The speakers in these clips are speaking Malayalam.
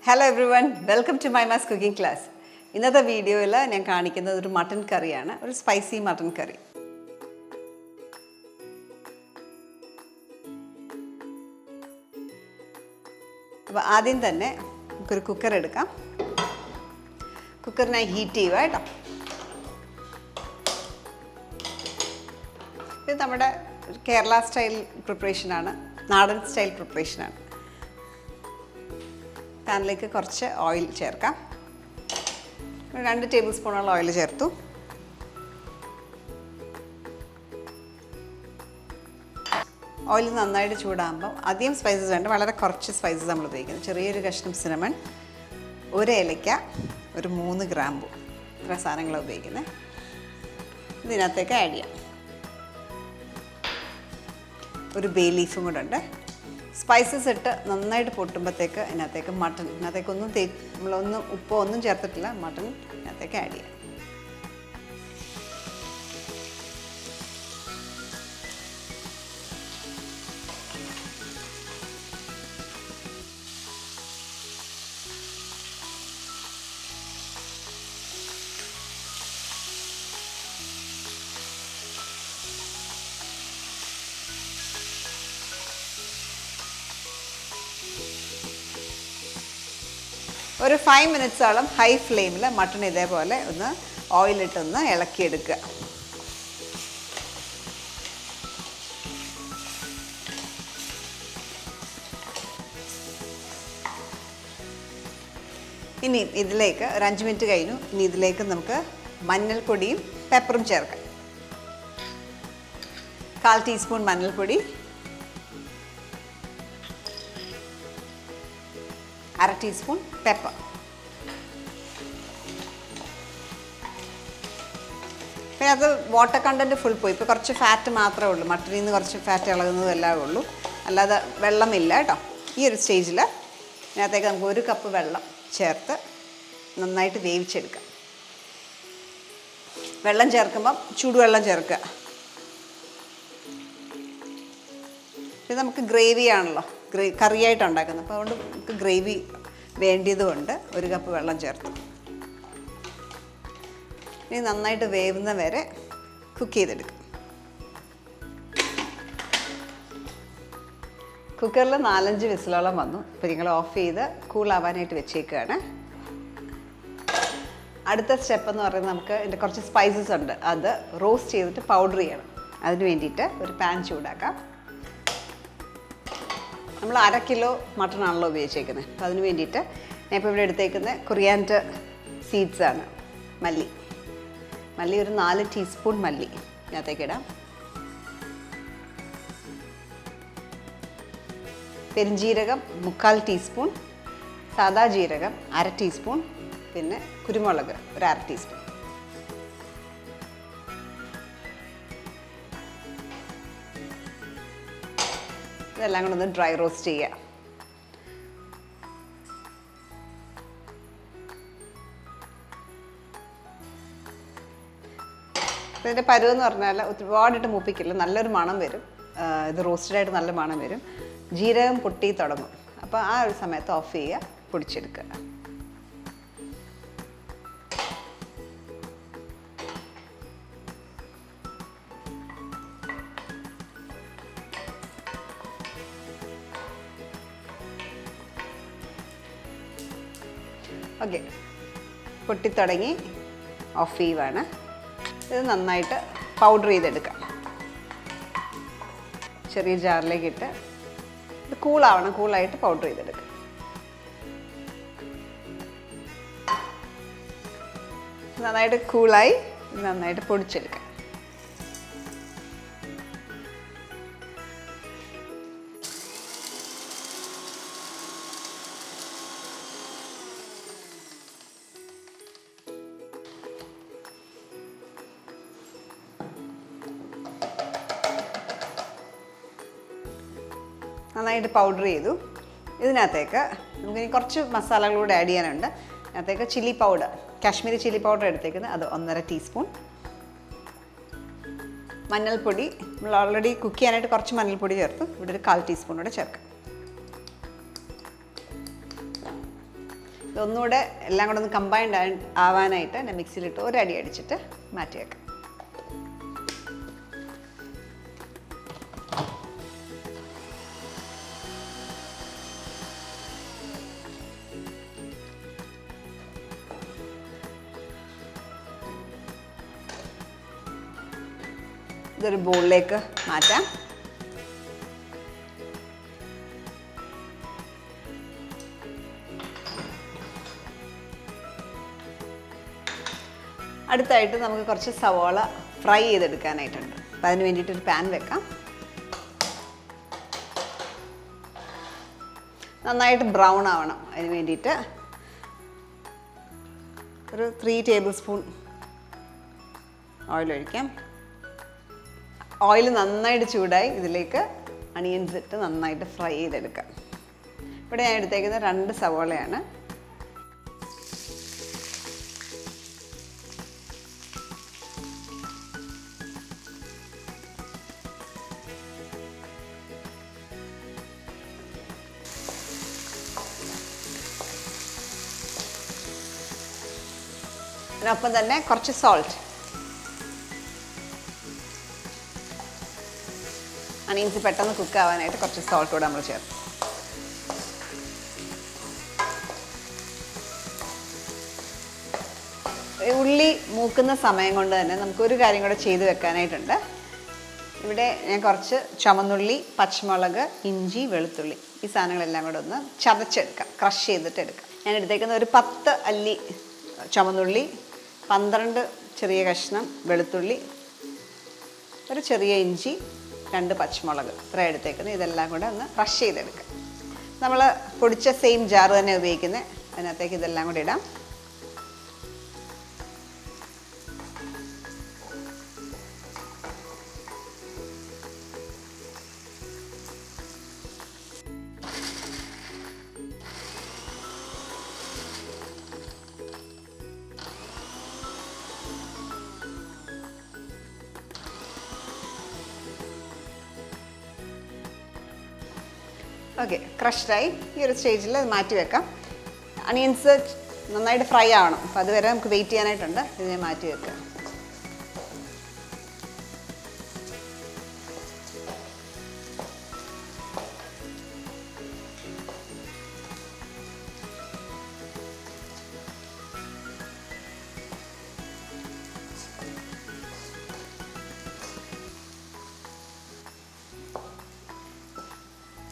Hello everyone, welcome to Mahimas cooking class. ഇന്നത്തെ വീഡിയോയിൽ ഞാൻ കാണിക്കുന്നത് ഒരു മട്ടൺ കറിയാണ്, ഒരു സ്പൈസി മട്ടൺ കറി. അപ്പോൾ ആദ്യം തന്നെ നമുക്കൊരു കുക്കർ എടുക്കാം. കുക്കറിനായി ഹീറ്റ് ചെയ്യുക കേട്ടോ. ഇത് നമ്മുടെ കേരള സ്റ്റൈൽ പ്രിപ്പറേഷനാണ്, നാടൻ സ്റ്റൈൽ പ്രിപ്പറേഷനാണ്. പാനിലേക്ക് കുറച്ച് ഓയിൽ ചേർക്കാം. 2 ടേബിൾ സ്പൂണോളം ഓയിൽ ചേർത്തു. ഓയിൽ നന്നായിട്ട് ചൂടാകുമ്പോൾ അധികം സ്പൈസസ് വേണ്ട, വളരെ കുറച്ച് സ്പൈസസ് നമ്മൾ ഉപയോഗിക്കുന്നത്. ചെറിയൊരു കഷ്ണം സിനമൺ, 1 ഏലക്ക, ഒരു 3 ഗ്രാമ്പു, ഇത്ര സാധനങ്ങളാണ് ഉപയോഗിക്കുന്നത്. ഇതിനകത്തേക്ക് ആഡ് ചെയ്യാം. ഒരു ബേലീഫും കൂടെ ഉണ്ട്. സ്പൈസസ് ഇട്ട് നന്നായിട്ട് പൊട്ടുമ്പോഴത്തേക്ക് ഇതിനകത്തേക്ക് മട്ടൺ, ഇതിനകത്തേക്കൊന്നും നമ്മളൊന്നും ഉപ്പോ ഒന്നും ചേർത്തിട്ടില്ല, മട്ടൺ ഇതിനകത്തേക്ക് ആഡ് ചെയ്യാം. ഒരു 5 മിനിറ്റ്സോളം ഹൈ ഫ്ലെയിമിൽ മട്ടൺ ഇതേപോലെ ഒന്ന് ഓയിലിട്ടൊന്ന് ഇളക്കിയെടുക്കുക. ഇനി ഇതിലേക്ക് ഒരു 5 മിനിറ്റ് കഴിഞ്ഞു. ഇനി ഇതിലേക്ക് നമുക്ക് മഞ്ഞൾപ്പൊടിയും പെപ്പറും ചേർക്കാം. 1/4 ടീസ്പൂൺ മഞ്ഞൾപ്പൊടി, 1/2 ടീസ്പൂൺ പെപ്പർ. പിന്നെ അത് വാട്ടർ കണ്ടൻറ്റ് ഫുൾ പോയി, ഇപ്പോൾ കുറച്ച് ഫാറ്റ് മാത്രമേ ഉള്ളൂ, മട്ടണിൽ നിന്ന് കുറച്ച് ഫാറ്റ് ഇളകുന്നതെല്ലാം ഉള്ളൂ, അല്ലാതെ വെള്ളമില്ല കേട്ടോ. ഈ ഒരു സ്റ്റേജിൽ ഇതിനകത്തേക്ക് നമുക്ക് 1 കപ്പ് വെള്ളം ചേർത്ത് നന്നായിട്ട് വേവിച്ചെടുക്കാം. വെള്ളം ചേർക്കുമ്പം ചൂടുവെള്ളം ചേർക്കുക. ഇത് നമുക്ക് ഗ്രേവി ആണല്ലോ, കറിയായിട്ട് ഉണ്ടാക്കുന്നത്, അപ്പോൾ അതുകൊണ്ട് നമുക്ക് ഗ്രേവി വേണ്ടിയതുകൊണ്ട് 1 കപ്പ് വെള്ളം ചേർത്തു. ഇനി നന്നായിട്ട് വേവുന്ന വരെ കുക്ക് ചെയ്തെടുക്കും. കുക്കറിൽ 4-5 വിസിലോളം വന്നു. ഇപ്പോൾ നിങ്ങൾ ഓഫ് ചെയ്ത് കൂളാവാനായിട്ട് വെച്ചേക്കുകയാണ്. അടുത്ത സ്റ്റെപ്പ് എന്ന് പറയുന്നത് നമുക്ക് ഇതിൻ്റെ കുറച്ച് സ്പൈസസ് ഉണ്ട്, അത് റോസ്റ്റ് ചെയ്തിട്ട് പൗഡർ ചെയ്യണം. അതിന് വേണ്ടിയിട്ട് ഒരു പാൻ ചൂടാക്കാം. നമ്മൾ 1/2 കിലോ മട്ടൺ ആണല്ലോ ഉപയോഗിച്ചേക്കുന്നത്, അപ്പോൾ അതിന് വേണ്ടിയിട്ട് ഞാൻ ഇപ്പോൾ ഇവിടെ എടുത്തേക്കുന്നത് കൊറിയാൻഡർ സീഡ്സാണ്. മല്ലി ഒരു 4 ടീസ്പൂൺ മല്ലി ഇതിനകത്തേക്ക് ഇടാം. പെരുംജീരകം 3/4 ടീസ്പൂൺ, സാദാ ജീരകം 1/2 ടീസ്പൂൺ, പിന്നെ കുരുമുളക് ഒരു 1/2 ടീസ്പൂൺ. ഇതെല്ലാം കൂടെ ഒന്ന് ഡ്രൈ റോസ്റ്റ് ചെയ്യുക. ഇതിൻ്റെ പരുവെന്ന് പറഞ്ഞാൽ ഒരുപാടിട്ട് മൂപ്പിക്കില്ല, നല്ലൊരു മണം വരും. ഇത് റോസ്റ്റഡായിട്ട് നല്ല മണം വരും. ജീരകം പൊട്ടി തുടങ്ങും, അപ്പോൾ ആ ഒരു സമയത്ത് ഓഫ് ചെയ്യുക, പൊടിച്ചെടുക്കുക. ഓക്കെ, പൊട്ടിത്തുടങ്ങി, ഓഫ് ചെയ്യുവാണ്. ഇത് നന്നായിട്ട് പൗഡർ ചെയ്തെടുക്കാം. ചെറിയ ജാറിലേക്ക് ഇട്ട് ഇത് കൂളാവണം, കൂളായിട്ട് പൗഡർ ചെയ്തെടുക്കാം. നന്നായിട്ട് കൂളായി നന്നായിട്ട് പൊടിച്ചെടുക്കാം. നന്നായിട്ട് പൗഡർ ചെയ്തു. ഇതിനകത്തേക്ക് നമുക്കിനി കുറച്ച് മസാലകളൂടെ ആഡ് ചെയ്യാനുണ്ട്. അതിനകത്തേക്ക് chilli powder, Kashmiri chilli powder എടുത്തേക്കുന്നത്, അത് 1/2 ടീസ്പൂൺ. മഞ്ഞൾപ്പൊടി, നമ്മൾ ഓൾറെഡി കുക്ക് ചെയ്യാനായിട്ട് കുറച്ച് മഞ്ഞൾപ്പൊടി ചേർത്തു, ഇവിടെ ഒരു 1/4 ടീസ്പൂൺ കൂടെ ചേർക്കാം. ഇതൊന്നുകൂടെ എല്ലാം കൂടെ ഒന്ന് കമ്പൈൻഡ് ആവാനായിട്ട് ഞാൻ മിക്സിയിലിട്ട് ഒരടി അടിച്ചിട്ട് മാറ്റി വെക്കാം. ഇതൊരു ബൗളിലേക്ക് മാറ്റാം. അടുത്തായിട്ട് നമുക്ക് കുറച്ച് സവോള ഫ്രൈ ചെയ്തെടുക്കാനായിട്ടുണ്ട്. അപ്പം അതിന് വേണ്ടിയിട്ടൊരു പാൻ വെക്കാം. നന്നായിട്ട് ബ്രൗൺ ആവണം. അതിന് വേണ്ടിയിട്ട് ഒരു 3 ടേബിൾ സ്പൂൺ ഓയിൽ ഒഴിക്കാം. ഓയിൽ നന്നായിട്ട് ചൂടായി ഇതിലേക്ക് അണിയൻസ് ഇട്ട് നന്നായിട്ട് ഫ്രൈ ചെയ്തെടുക്കാം. ഇവിടെ ഞാൻ എടുത്തേക്കുന്നത് 2 സവോളയാണ്. അതിനൊപ്പം തന്നെ കുറച്ച് സോൾട്ട്. അണിയൻസ് പെട്ടെന്ന് കുക്ക് ആവാനായിട്ട് കുറച്ച് സോൾട്ട് കൂടെ നമ്മൾ ചേർക്കും. ഉള്ളി മൂക്കുന്ന സമയം കൊണ്ട് തന്നെ നമുക്കൊരു കാര്യം കൂടെ ചെയ്ത് വെക്കാനായിട്ടുണ്ട്. ഇവിടെ ഞാൻ കുറച്ച് ചുമന്നുള്ളി, പച്ചമുളക്, ഇഞ്ചി, വെളുത്തുള്ളി ഈ സാധനങ്ങളെല്ലാം കൂടെ ഒന്ന് ചതച്ചെടുക്കാം, ക്രഷ് ചെയ്തിട്ട് എടുക്കാം. ഞാൻ എടുത്തേക്കുന്ന ഒരു 10 അല്ലി ചുമന്നുള്ളി, 12 ചെറിയ കഷ്ണം വെളുത്തുള്ളി, ഒരു ചെറിയ ഇഞ്ചി, 2 പച്ചമുളക് ഇത്ര എടുത്തേക്കുന്നത്. ഇതെല്ലാം കൂടെ ഒന്ന് ക്രഷ് ചെയ്തെടുക്കാം. നമ്മൾ പൊടിച്ച സെയിം ജാർ തന്നെ ഉപയോഗിക്കുന്നത്. അതിനകത്തേക്ക് ഇതെല്ലാം കൂടി ഇടാം. ഓക്കെ, ക്രഷ്ഡായി. ഈ ഒരു സ്റ്റേജിൽ അത് മാറ്റി വെക്കാം. അണിയൻസ് നന്നായിട്ട് ഫ്രൈ ആവണം. അപ്പോൾ അതുവരെ നമുക്ക് വെയിറ്റ് ചെയ്യാനായിട്ടുണ്ട്. ഇതിനെ മാറ്റി വെക്കാം.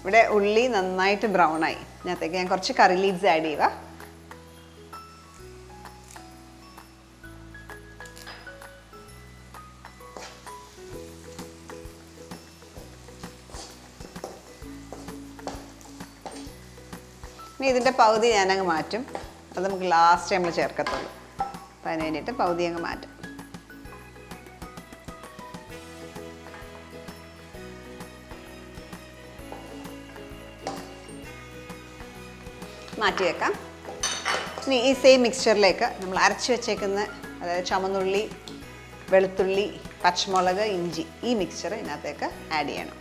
ഇവിടെ ഉള്ളി നന്നായിട്ട് ബ്രൗൺ ആയി. ഇതിനകത്തേക്ക് ഞാൻ കുറച്ച് കറി ലീവ്സ് ആഡ് ചെയ്യുക. ഇനി ഇതിൻ്റെ പകുതി ഞാനങ്ങ് മാറ്റും. അത് നമുക്ക് ലാസ്റ്റ് നമ്മൾ ചേർക്കത്തുള്ളൂ. അപ്പം അതിന് വേണ്ടിയിട്ട് പകുതി അങ്ങ് മാറ്റും. മാറ്റി വെക്കാം. ഇനി ഈ സെയിം മിക്സ്ചറിലേക്ക് നമ്മൾ അരച്ച് വെച്ചേക്കുന്ന, അതായത് ചുമന്നുള്ളി, വെളുത്തുള്ളി, പച്ചമുളക്, ഇഞ്ചി, ഈ മിക്സ്ചർ ഇതിനകത്തേക്ക് ആഡ് ചെയ്യണം.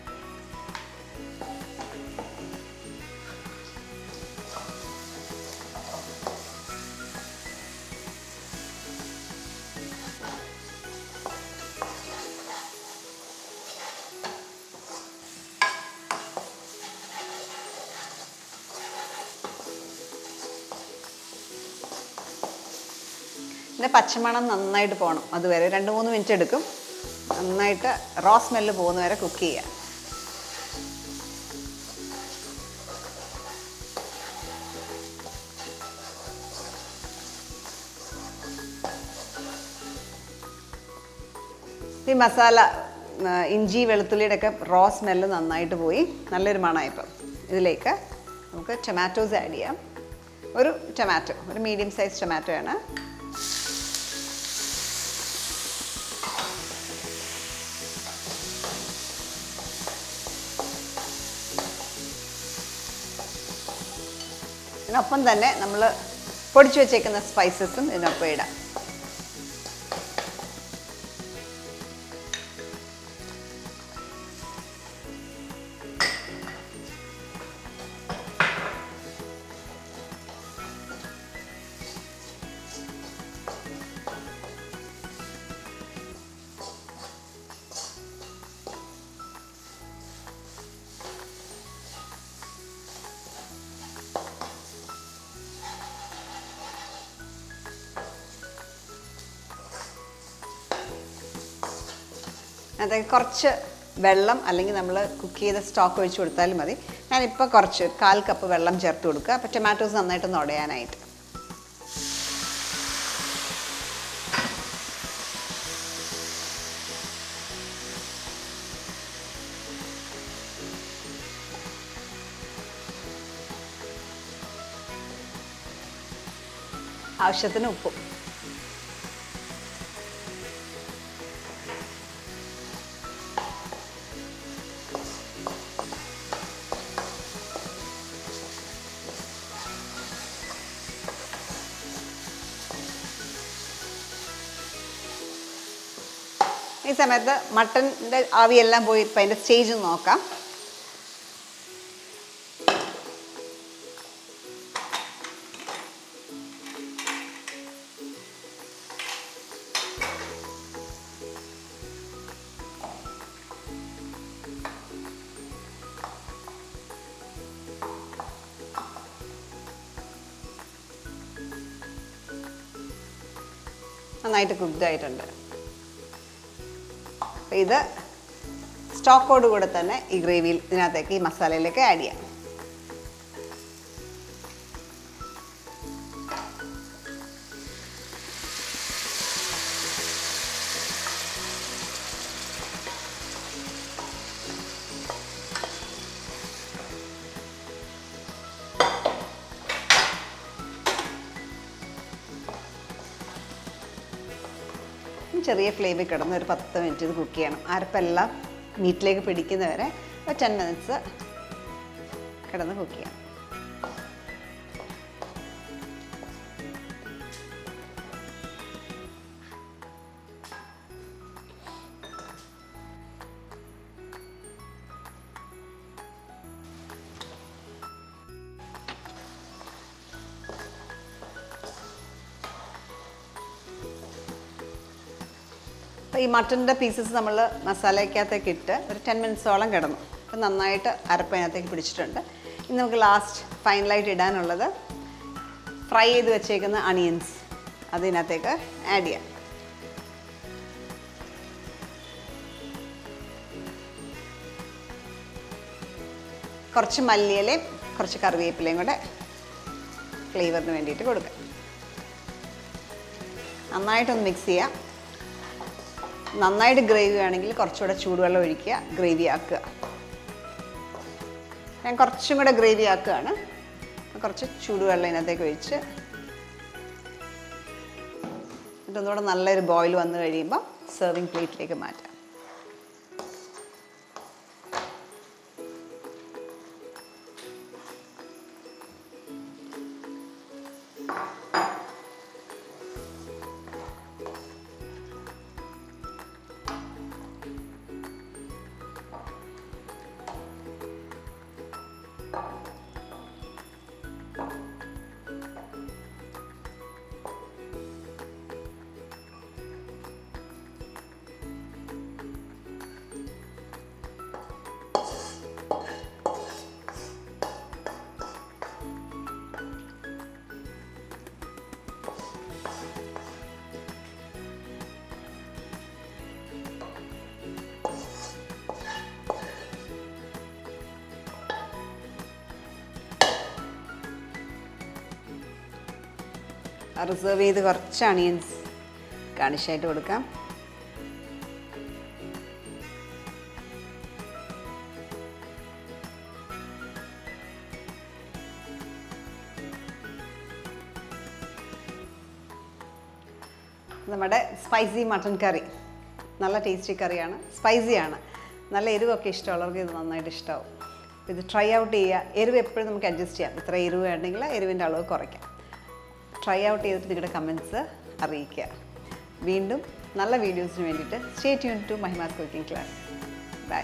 ഇതിൻ്റെ പച്ചമണം നന്നായിട്ട് പോകണം. അതുവരെ 2-3 മിനിറ്റ് എടുക്കും. നന്നായിട്ട് റോ സ്മെല്ല് പോകുന്ന വരെ കുക്ക് ചെയ്യുക. ഈ മസാല, ഇഞ്ചി, വെളുത്തുള്ളിയുടെ ഒക്കെ റോ സ്മെല്ല് നന്നായിട്ട് പോയി നല്ലൊരു മണമായിപ്പം. ഇതിലേക്ക് നമുക്ക് ടൊമാറ്റോസ് ആഡ് ചെയ്യാം. ഒരു ടൊമാറ്റോ, ഒരു മീഡിയം സൈസ് ടൊമാറ്റോ ആണ്. ഇതിനൊപ്പം തന്നെ നമ്മൾ പൊടിച്ചു വെച്ചേക്കുന്ന സ്പൈസസും ഇതിനൊപ്പം ഇടാം. അതായത് കുറച്ച് വെള്ളം അല്ലെങ്കിൽ നമ്മൾ കുക്ക് ചെയ്ത സ്റ്റോക്ക് ഒഴിച്ച് കൊടുത്താലും മതി. ഞാനിപ്പോൾ കുറച്ച് 1/4 കപ്പ് വെള്ളം ചേർത്ത് കൊടുക്കുക. അപ്പോൾ ടൊമാറ്റോസ് നന്നായിട്ടൊന്ന് ഉടയാനായിട്ട്. ആവശ്യത്തിന് ഉപ്പും. ഈ സമയത്ത് മട്ടൻ്റെ ആവിയെല്ലാം പോയി ഇപ്പം അതിൻ്റെ സ്റ്റേജ് നോക്കാം. നന്നായിട്ട് കുക്ക്ഡ് ആയിട്ടുണ്ട്. അപ്പോൾ ഇത് സ്റ്റോക്കോട് കൂടെ തന്നെ ഈ ഗ്രേവിയിൽ ഇതിനകത്തേക്ക് ഈ മസാലയിലേക്ക് ആഡ് ചെയ്യാം. ചെറിയ ഫ്ലെയിമിൽ കിടന്ന് ഒരു 10 മിനിറ്റ് ഇത് കുക്ക് ചെയ്യണം. അരപ്പെല്ലാം മീറ്റിലേക്ക് പിടിക്കുന്നവരെ ഒരു 10 മിനിറ്റ്സ് കിടന്ന് കുക്ക് ചെയ്യണം. അപ്പോൾ ഈ മട്ടൻ്റെ പീസസ് നമ്മൾ മസാലയ്ക്കകത്തേക്ക് ഇട്ട് ഒരു 10 മിനിറ്റ്സോളം കിടന്നു. അപ്പോൾ നന്നായിട്ട് അരപ്പതിനകത്തേക്ക് പിടിച്ചിട്ടുണ്ട്. ഇനി നമുക്ക് ലാസ്റ്റ് ഫൈനലായിട്ട് ഇടാനുള്ളത് ഫ്രൈ ചെയ്ത് വെച്ചേക്കുന്ന അണിയൻസ് അതിനകത്തേക്ക് ആഡ് ചെയ്യാം. കുറച്ച് മല്ലിയിലയും കുറച്ച് കറിവേപ്പിലയും കൂടെ ഫ്ലേവറിന് വേണ്ടിയിട്ട് കൊടുക്കാം. നന്നായിട്ടൊന്ന് മിക്സ് ചെയ്യാം. നന്നായിട്ട് ഗ്രേവി ആണെങ്കിൽ കുറച്ചുകൂടെ ചൂടുവെള്ളം ഒഴിക്കുക, ഗ്രേവി ആക്കുക. ഞാൻ കുറച്ചും കൂടെ ഗ്രേവി ആക്കുകയാണ്. കുറച്ച് ചൂടുവെള്ളം ഇതിനകത്തേക്ക് ഒഴിച്ച് ഇതൊന്നുകൂടെ നല്ലൊരു ബോയിൽ വന്നു കഴിയുമ്പോൾ സെർവിങ് പ്ലേറ്റിലേക്ക് മാറ്റാം. റിസർവ് ചെയ്ത് കുറച്ച് അണിയൻസ് ഗാർണിഷായിട്ട് കൊടുക്കാം. നമ്മുടെ സ്പൈസി മട്ടൺ കറി നല്ല ടേസ്റ്റി കറിയാണ്, സ്പൈസിയാണ്. നല്ല എരിവൊക്കെ ഇഷ്ടമുള്ളവർക്ക് ഇത് നന്നായിട്ട് ഇഷ്ടമാവും. ഇത് ട്രൈ ഔട്ട് ചെയ്യുക. എരിവ് എപ്പോഴും നമുക്ക് അഡ്ജസ്റ്റ് ചെയ്യാം. ഇത്ര എരിവ് വേണമെങ്കിൽ എരിവിൻ്റെ അളവ് കുറയ്ക്കാം. ട്രൈ ഔട്ട് ചെയ്തിട്ട് നിങ്ങളുടെ കമൻറ്റ്സ് അറിയിക്കുക. വീണ്ടും നല്ല വീഡിയോസിന് വേണ്ടിയിട്ട് stay tune to Mahima's cooking class. By.